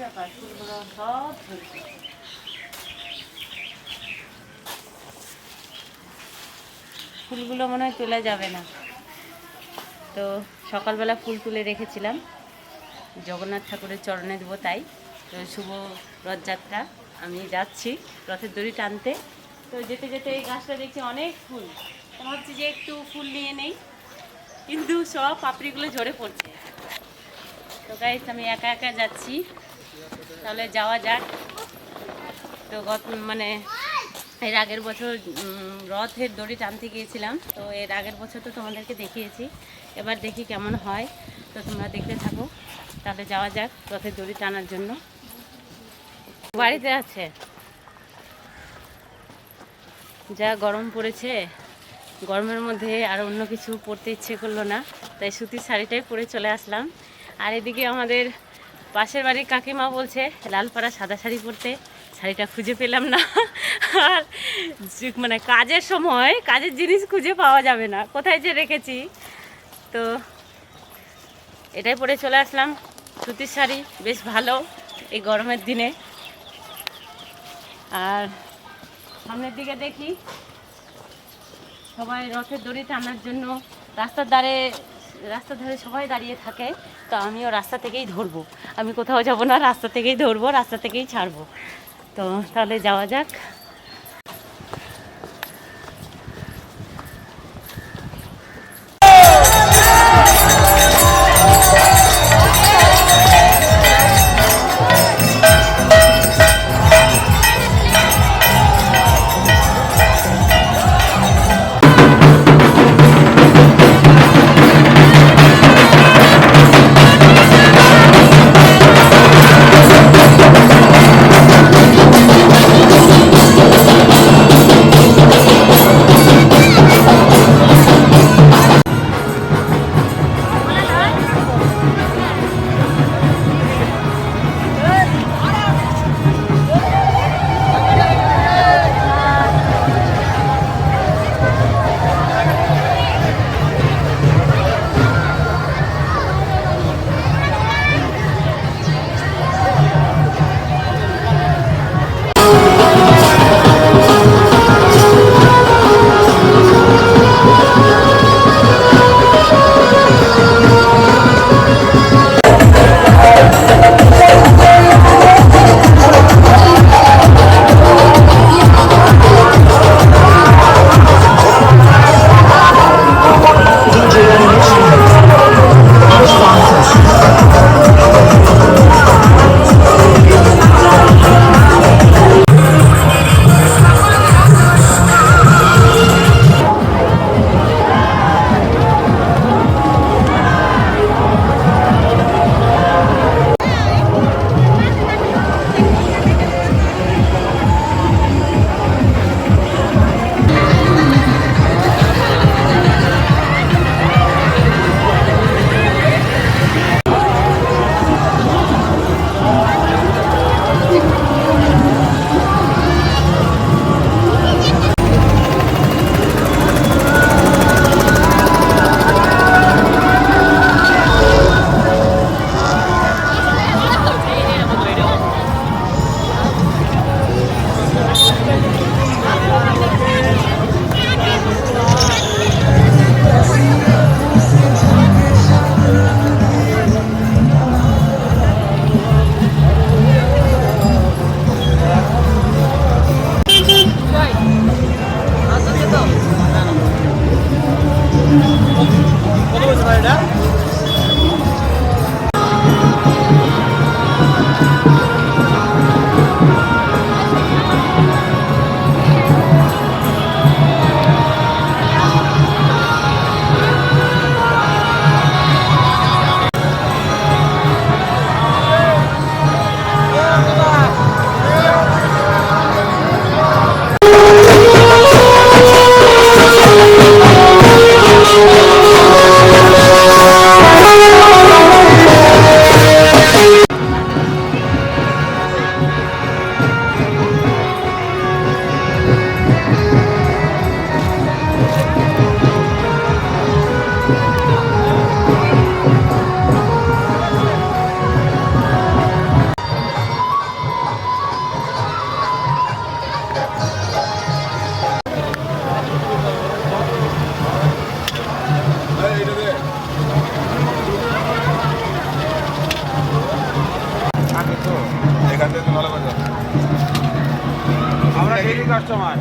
ব্যাপার, ফুলগুলো সব ঝরছে। ফুলগুলো মনে হয় তোলা যাবে না, তো সকালবেলা ফুল তুলে রেখেছিলাম, জগন্নাথ ঠাকুরের চরণে দেবো, তাই তো শুভ রথযাত্রা। আমি যাচ্ছি রথের দড়ি টানতে, তো যেতে যেতে এই গাছটা দেখছি অনেক ফুল, তো ভাবছি যে একটু ফুল নিয়ে নেই, কিন্তু সব পাপড়িগুলো ঝরে পড়ছে। তো গাইস আমি একা একা যাচ্ছি, তাহলে যাওয়া যাক। তো মানে এর আগের বছর রথের দড়ি টানতে গিয়েছিলাম, তো এর আগের বছর তো তোমাদেরকে দেখিয়েছি, এবার দেখি কেমন হয়, তো তোমরা দেখতে থাকো। তাহলে যাওয়া যাক রথের দড়ি টানার জন্য। বাড়িতে আছে, যা গরম পড়েছে, গরমের মধ্যে আর অন্য কিছু পরতে ইচ্ছে করলো না, তাই সুতির শাড়িটাই পরে চলে আসলাম। আর এদিকে আমাদের পাশের বাড়ির কাকিমা বলছে লালপাড়া সাদা শাড়ি পরতে, শাড়িটা খুঁজে পেলাম না। আর মানে কাজের সময় কাজের জিনিস খুঁজে পাওয়া যাবে না, কোথায় যে রেখেছি, তো এটাই পরে চলে আসলাম। সুতির শাড়ি বেশ ভালো এই গরমের দিনে। আর সামনের দিকে দেখি সবাই রথের দড়ি টানার জন্য রাস্তার ধারে সবাই দাঁড়িয়ে থাকে, তো আমিও রাস্তা থেকেই ধরবো, আমি কোথাও যাব না, রাস্তা থেকেই ধরবো, রাস্তা থেকেই ছাড়বো। তো তাহলে যাওয়া যাক। এখান থেকে ভালো কথা আমরা ডেইলি কাস্টমার।